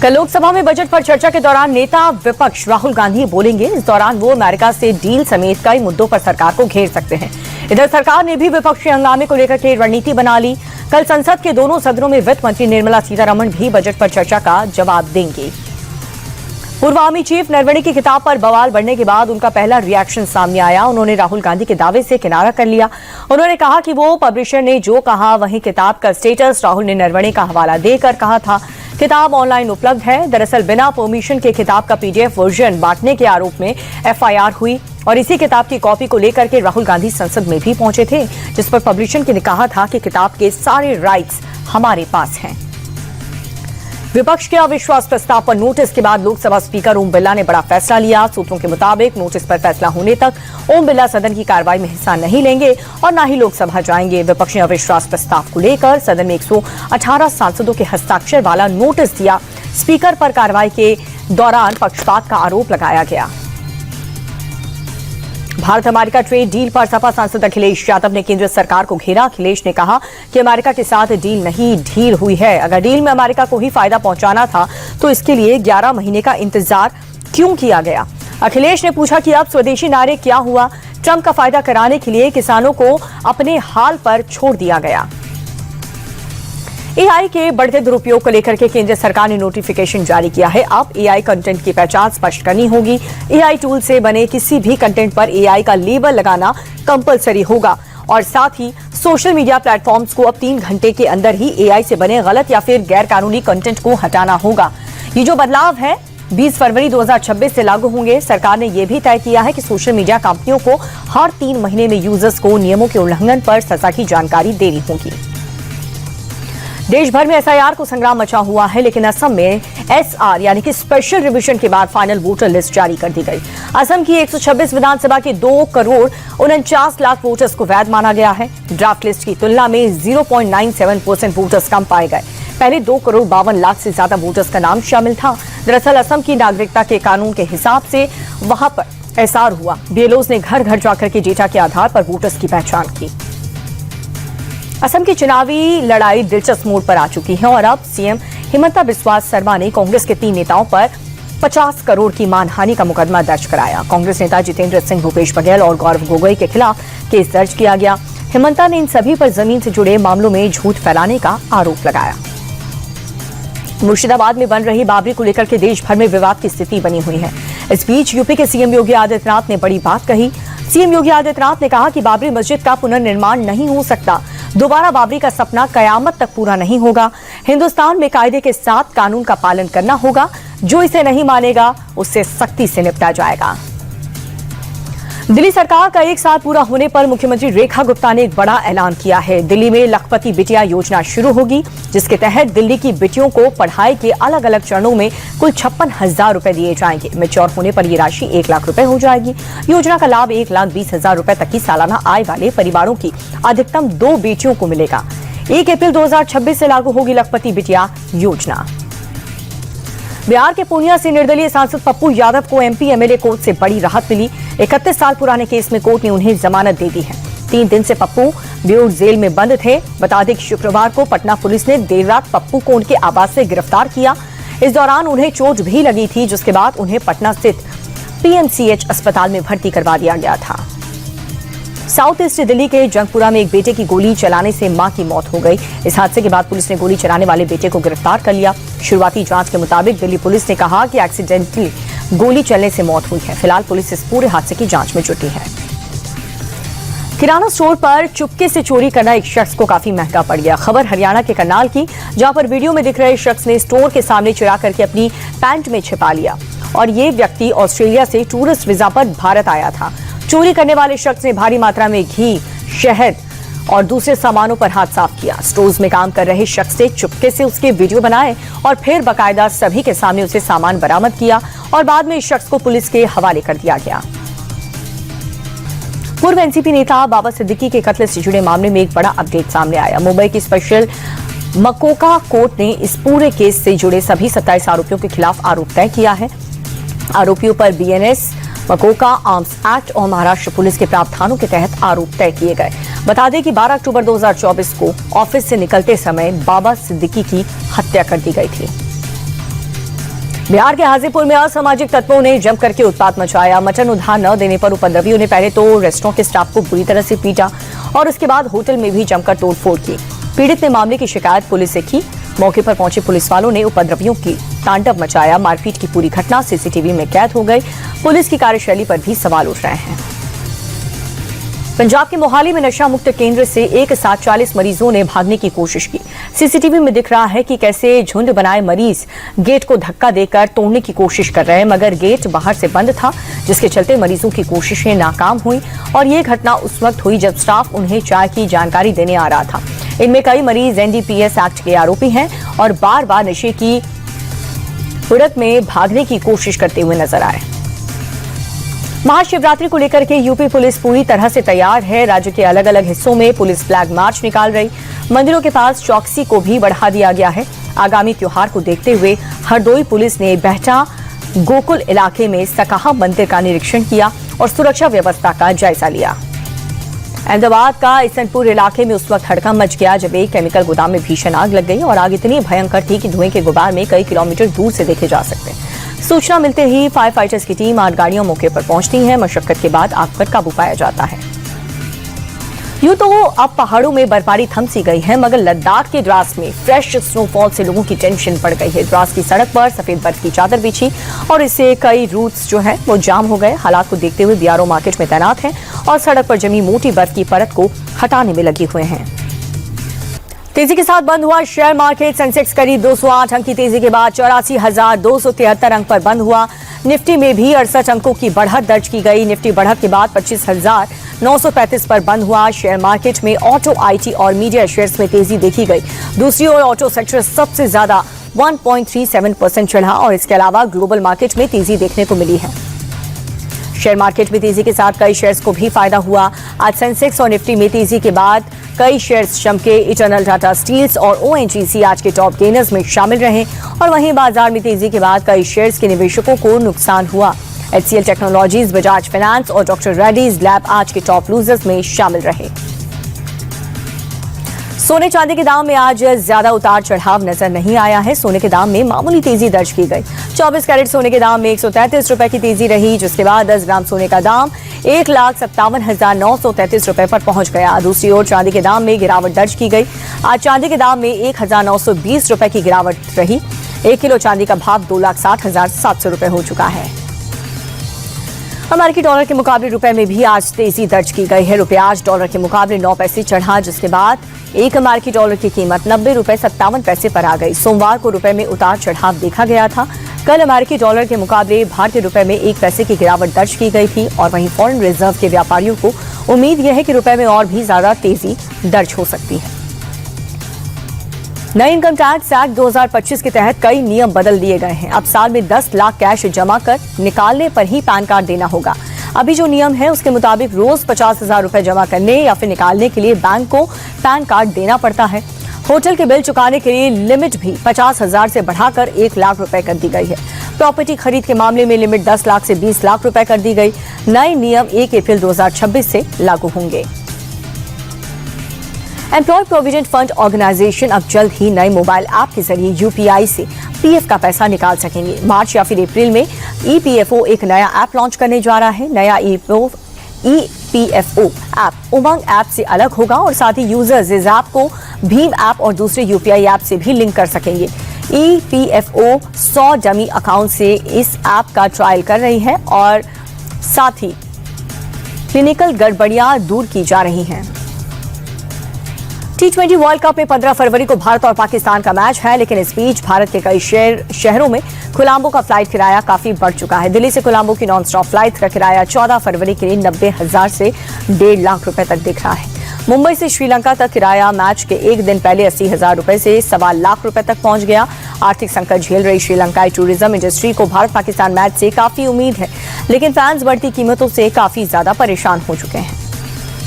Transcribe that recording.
कल लोकसभा में बजट पर चर्चा के दौरान नेता विपक्ष राहुल गांधी बोलेंगे। इस दौरान वो अमेरिका से डील समेत कई मुद्दों पर सरकार को घेर सकते हैं। इधर सरकार ने भी विपक्षी हंगामे को लेकर के रणनीति बना ली। कल संसद के दोनों सदनों में वित्त मंत्री निर्मला सीतारमण भी बजट पर चर्चा का जवाब देंगे। पूर्व आर्मी चीफ नरवणे की किताब पर बवाल बढ़ने के बाद उनका पहला रिएक्शन सामने आया। उन्होंने राहुल गांधी के दावे से किनारा कर लिया। उन्होंने कहा कि वो पब्लिशर ने जो कहा वहीं किताब का स्टेटस राहुल ने नरवणे का हवाला देकर कहा था। किताब ऑनलाइन उपलब्ध है। दरअसल बिना परमिशन के किताब का पीडीएफ वर्जन बांटने के आरोप में एफआईआर हुई और इसी किताब की कॉपी को लेकर के राहुल गांधी संसद में भी पहुंचे थे, जिस पर पब्लिशर ने कहा था कि किताब के सारे राइट्स हमारे पास हैं। विपक्ष के अविश्वास प्रस्ताव पर नोटिस के बाद लोकसभा स्पीकर ओम बिरला ने बड़ा फैसला लिया। सूत्रों के मुताबिक नोटिस पर फैसला होने तक ओम बिरला सदन की कार्रवाई में हिस्सा नहीं लेंगे और न ही लोकसभा जाएंगे। विपक्ष ने अविश्वास प्रस्ताव को लेकर सदन में 118 सांसदों के हस्ताक्षर वाला नोटिस दिया। स्पीकर पर कार्रवाई के दौरान पक्षपात का आरोप लगाया गया। भारत अमेरिका ट्रेड डील पर सपा सांसद अखिलेश यादव ने केंद्र सरकार को घेरा। अखिलेश ने कहा कि अमेरिका के साथ डील नहीं ढील हुई है। अगर डील में अमेरिका को ही फायदा पहुंचाना था तो इसके लिए 11 महीने का इंतजार क्यों किया गया। अखिलेश ने पूछा कि अब स्वदेशी नारे क्या हुआ। ट्रंप का फायदा कराने के लिए किसानों को अपने हाल पर छोड़ दिया गया। एआई के बढ़ते दुरुपयोग को लेकर के केंद्र सरकार ने नोटिफिकेशन जारी किया है। अब एआई कंटेंट की पहचान स्पष्ट करनी होगी। एआई टूल से बने किसी भी कंटेंट पर एआई का लेबल लगाना कंपलसरी होगा और साथ ही सोशल मीडिया प्लेटफॉर्म्स को अब 3 घंटे के अंदर ही एआई से बने गलत या फिर गैर कानूनी कंटेंट को हटाना होगा। ये जो बदलाव है 20 फरवरी 2026 से लागू होंगे। सरकार ने यह भी तय किया है कि सोशल मीडिया कंपनियों को हर 3 महीने में यूजर्स को नियमों के उल्लंघन पर सजा की जानकारी देनी होगी। देश भर में एसआईआर को संग्राम मचा हुआ है, लेकिन असम में एसआर यानी कि स्पेशल रिवीजन के बाद फाइनल वोटर लिस्ट जारी कर दी गई। असम की 126 विधानसभा के 2 करोड़ 49 लाख वोटर्स को वैध माना गया है। ड्राफ्ट लिस्ट की तुलना में 0.97% वोटर्स कम पाए गए। पहले 2 करोड़ 52 लाख से ज्यादा वोटर्स का नाम शामिल था। दरअसल असम की नागरिकता के कानून के हिसाब से वहां पर एसआर हुआ। बीएलओज ने घर घर जाकर के डेटा के आधार पर वोटर्स की पहचान की। असम की चुनावी लड़ाई दिलचस्प मोड़ पर आ चुकी है और अब सीएम हिमंता बिस्वा शर्मा ने कांग्रेस के 3 नेताओं पर 50 करोड़ की मानहानि का मुकदमा दर्ज कराया। कांग्रेस नेता जितेंद्र सिंह, भूपेश बघेल और गौरव गोगोई के खिलाफ केस दर्ज किया गया। हिमंता ने इन सभी पर जमीन से जुड़े मामलों में झूठ फैलाने का आरोप लगाया। मुर्शिदाबाद में बन रही बाबरी को लेकर के देश भर में विवाद की स्थिति बनी हुई है। इस बीच यूपी के सीएम योगी आदित्यनाथ ने बड़ी बात कही। सीएम योगी आदित्यनाथ ने कहा कि बाबरी मस्जिद का पुनर्निर्माण नहीं हो सकता। दोबारा बाबरी का सपना कयामत तक पूरा नहीं होगा। हिंदुस्तान में कायदे के साथ कानून का पालन करना होगा। जो इसे नहीं मानेगा उससे सख्ती से निपटा जाएगा। दिल्ली सरकार का 1 साल पूरा होने पर मुख्यमंत्री रेखा गुप्ता ने एक बड़ा ऐलान किया है। दिल्ली में लखपति बिटिया योजना शुरू होगी, जिसके तहत दिल्ली की बेटियों को पढ़ाई के अलग अलग चरणों में कुल 56,000 रुपए दिए जाएंगे। मैच्योर होने पर यह राशि 1 लाख रुपए हो जाएगी। योजना का लाभ 1,20,000 रुपए तक की सालाना आय वाले परिवारों की अधिकतम 2 बेटियों को मिलेगा। 1 अप्रैल 2026 से लागू होगी लखपति बिटिया योजना। बिहार के पूर्णिया से निर्दलीय सांसद पप्पू यादव को एमपी एमएलए कोर्ट से बड़ी राहत मिली। 31 साल पुराने केस में कोर्ट ने उन्हें जमानत दे दी है। 3 दिन से पप्पू बेऊर जेल में बंद थे। बता दें कि शुक्रवार को पटना पुलिस ने देर रात पप्पू को उनके आवास से गिरफ्तार किया। इस दौरान उन्हें चोट भी लगी थी, जिसके बाद उन्हें पटना स्थित पीएमसीएच अस्पताल में भर्ती करवा दिया गया था। साउथ ईस्ट दिल्ली के जंगपुरा में एक बेटे की गोली चलाने से मां की मौत हो गई। इस हादसे के बाद पुलिस ने गोली चलाने वाले बेटे को गिरफ्तार कर लिया। शुरुआती जांच के मुताबिक दिल्ली पुलिस ने कहा कि एक्सीडेंटली गोली चलने से मौत हुई है। फिलहाल पुलिस इस पूरे हादसे की जांच में जुटी है। किराना स्टोर पर चुपके से चोरी करना एक शख्स को काफी महंगा पड़ गया। खबर हरियाणा के करनाल की, जहां पर वीडियो में दिख रहे शख्स ने स्टोर के सामने चुरा करके अपनी पैंट में छिपा लिया और ये व्यक्ति ऑस्ट्रेलिया से टूरिस्ट वीजा पर भारत आया था। चोरी करने वाले शख्स ने भारी मात्रा में घी, शहद और दूसरे सामानों पर हाथ साफ किया। स्टोर्स में काम कर रहे शख्स से चुपके से उसके वीडियो बनाए और फिर बाकायदा सभी के सामने उसे सामान बरामद किया और बाद में इस शख्स को पुलिस के हवाले कर दिया गया। पूर्व एनसीपी नेता बाबा सिद्दीकी के कत्ल से जुड़े मामले में एक बड़ा अपडेट सामने आया। मुंबई की स्पेशल मकोका कोर्ट ने इस पूरे केस से जुड़े सभी 27 आरोपियों के खिलाफ आरोप तय किया है। आरोपियों पर बीएनएस, मकोका आर्म्स एक्ट और महाराष्ट्र पुलिस के प्रावधानों के तहत आरोप तय किए गए। बता दें कि 12 अक्टूबर 2024 को ऑफिस से निकलते समय बाबा सिद्दीकी की हत्या कर दी गई थी। बिहार के हाजीपुर में असामाजिक तत्वों ने जम करके उत्पात मचाया। मटन उधार न देने पर उपद्रवियों ने पहले तो रेस्टोरेंट के स्टाफ को बुरी तरह से पीटा और उसके बाद होटल में भी जमकर तोड़फोड़ की। पीड़ित ने मामले की शिकायत पुलिस से की। मौके पर पहुंचे पुलिस वालों ने उपद्रवियों की तांडव मचाया। मारपीट की पूरी घटना सीसीटीवी में कैद हो गई। पुलिस की कार्यशैली पर भी सवाल उठ रहे हैं। पंजाब के मोहाली में नशा मुक्त केंद्र से एक साथ 40 मरीजों ने भागने की कोशिश की। सीसीटीवी में दिख रहा है कि कैसे झुंड बनाए मरीज गेट को धक्का देकर तोड़ने की कोशिश कर रहे हैं, मगर गेट बाहर से बंद था, जिसके चलते मरीजों की कोशिशें नाकाम हुई। और ये घटना उस वक्त हुई जब स्टाफ उन्हें चाय की जानकारी देने आ रहा था। इनमें कई मरीज एनडीपीएस एक्ट के आरोपी हैं और बार बार नशे की हुड़क में भागने की कोशिश करते हुए नजर आए। महाशिवरात्रि को लेकर के यूपी पुलिस पूरी तरह से तैयार है। राज्य के अलग अलग हिस्सों में पुलिस फ्लैग मार्च निकाल रही। मंदिरों के पास चौकसी को भी बढ़ा दिया गया है। आगामी त्योहार को देखते हुए हरदोई पुलिस ने बेहटा गोकुल इलाके में सकाहा मंदिर का निरीक्षण किया और सुरक्षा व्यवस्था का जायजा लिया। अहमदाबाद का इसनपुर इलाके में उस वक्त हड़कंप मच गया जब एक केमिकल गोदाम में भीषण आग लग गई और आग इतनी भयंकर थी कि धुएं के गुबार में कई किलोमीटर दूर से देखे जा सकते हैं। सूचना मिलते ही फायर फाइटर्स की टीम 8 गाड़ियां मौके पर पहुंचती हैं। मशक्कत के बाद आग पर काबू पाया जाता है। यूं तो अब पहाड़ों में बर्फबारी थम सी गई है, मगर लद्दाख के द्रास में फ्रेश स्नोफॉल से लोगों की टेंशन बढ़ गई है। द्रास की सड़क पर सफेद बर्फ की चादर बिछी और इससे कई रूट्स जो है वो जाम हो गए। हालात को देखते हुए बीआरओ मार्केट में तैनात हैं और सड़क पर जमी मोटी बर्फ की परत को हटाने में लगे हुए हैं। तेजी के साथ बंद हुआ शेयर मार्केट। सेंसेक्स करीब 208 अंक की तेजी के बाद 84,273 अंक पर बंद हुआ। निफ्टी में भी 68 अंकों की बढ़त दर्ज की गई। निफ्टी बढ़त के बाद 25,935 पर बंद हुआ। शेयर मार्केट में ऑटो, आईटी और मीडिया शेयर्स में तेजी देखी गई। दूसरी ओर ऑटो सेक्टर सबसे ज्यादा 1.37% चढ़ा और इसके अलावा ग्लोबल मार्केट में तेजी देखने को मिली है। शेयर मार्केट में तेजी के साथ कई शेयर्स को भी फायदा हुआ। आज सेंसेक्स और निफ्टी में तेजी के बाद कई शेयर्स चमके। इटर्नल, टाटा स्टील्स और ओएनजीसी आज के टॉप गेनर्स में शामिल रहे और वहीं बाजार में तेजी के बाद कई शेयर्स के निवेशकों को नुकसान हुआ। एचसीएल टेक्नोलॉजीज, बजाज फाइनेंस और डॉक्टर रेड्डीज लैब आज के टॉप लूजर्स में शामिल रहे। सोने चांदी के दाम में आज ज्यादा उतार चढ़ाव नजर नहीं आया है। सोने के दाम में मामूली तेजी दर्ज की गई। 24 कैरेट सोने के दाम में 133 रुपए की तेजी रही, जिसके बाद 10 ग्राम सोने का दाम 1,57,933 रुपए पर पहुंच गया। दूसरी ओर चांदी के दाम में गिरावट दर्ज की गई। आज चांदी के दाम में 1,920 रुपए की गिरावट रही। 1 किलो चांदी का भाव 2,60,700 रुपए हो चुका है। अमेरिकी डॉलर के मुकाबले रुपए में भी आज तेजी दर्ज की गई है। रुपया आज डॉलर के मुकाबले 9 पैसे चढ़ा, जिसके बाद एक अमेरिकी डॉलर की कीमत 90 रुपए 57 पैसे पर आ गई। सोमवार को रुपए में उतार चढ़ाव देखा गया था। कल अमेरिकी डॉलर के मुकाबले भारतीय रुपए में 1 पैसे की गिरावट दर्ज की गई थी और वहीं फॉरेन रिजर्व के व्यापारियों को उम्मीद यह है कि रुपए में और भी ज्यादा तेजी दर्ज हो सकती है। नए इनकम टैक्स एक्ट 2025 के तहत कई नियम बदल दिए गए हैं। अब साल में 10 लाख कैश जमा कर निकालने पर ही पैन कार्ड देना होगा। अभी जो नियम है उसके मुताबिक रोज 50,000 रुपए जमा करने या फिर निकालने के लिए बैंक को पैन कार्ड देना पड़ता है। होटल के बिल चुकाने के लिए लिमिट भी 50,000 से बढ़ाकर 1 लाख रुपए कर दी गई है। प्रॉपर्टी खरीद के मामले में लिमिट 10 लाख से 20 लाख रुपए कर दी गई। नए नियम 1 अप्रैल 2026 से लागू होंगे। एम्प्लॉय प्रोविडेंट फंड ऑर्गेनाइजेशन अब जल्द ही नए मोबाइल ऐप के जरिए यूपीआई से पीएफ का पैसा निकाल सकेंगे। मार्च या फिर अप्रैल में ईपीएफओ एक नया ऐप लॉन्च करने जा रहा है। नया ईपीएफओ ऐप उमंग ऐप से अलग होगा और साथ ही यूजर्स इस ऐप को भीम ऐप और दूसरे यूपीआई ऐप से भी लिंक कर सकेंगे। ईपीएफओ 100 डमी अकाउंट से इस ऐप का ट्रायल कर रही है और साथ ही क्लिनिकल गड़बड़ियां दूर की जा रही हैं। T20 वर्ल्ड कप में 15 फरवरी को भारत और पाकिस्तान का मैच है, लेकिन इस बीच भारत के कई शहरों में कोलंबो का फ्लाइट किराया काफी बढ़ चुका है। दिल्ली से कोलंबो की नॉन स्टॉप फ्लाइट का किराया 14 फरवरी के लिए 90,000 से 1.5 लाख रुपए तक दिख रहा है। मुंबई से श्रीलंका तक किराया मैच के एक दिन पहले 80,000 रुपए से 1.25 लाख रुपए तक पहुंच गया। आर्थिक संकट झेल रही श्रीलंकाई टूरिज्म इंडस्ट्री को भारत पाकिस्तान मैच से काफी उम्मीद है, लेकिन फैंस बढ़ती कीमतों से काफी ज्यादा परेशान हो चुके हैं।